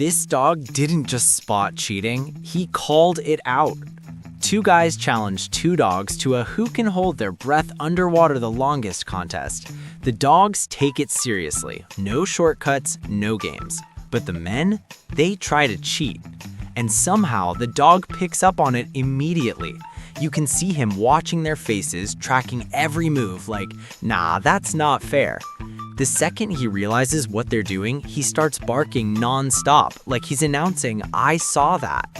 This dog didn't just spot cheating, he called it out. Two guys challenged two dogs to a who can hold their breath underwater the longest contest. The dogs take it seriously, no shortcuts, no games. But the men, they try to cheat. And somehow the dog picks up on it immediately. You can see him watching their faces, tracking every move like, nah, that's not fair. The second he realizes what they're doing, he starts barking non-stop, like he's announcing, I saw that.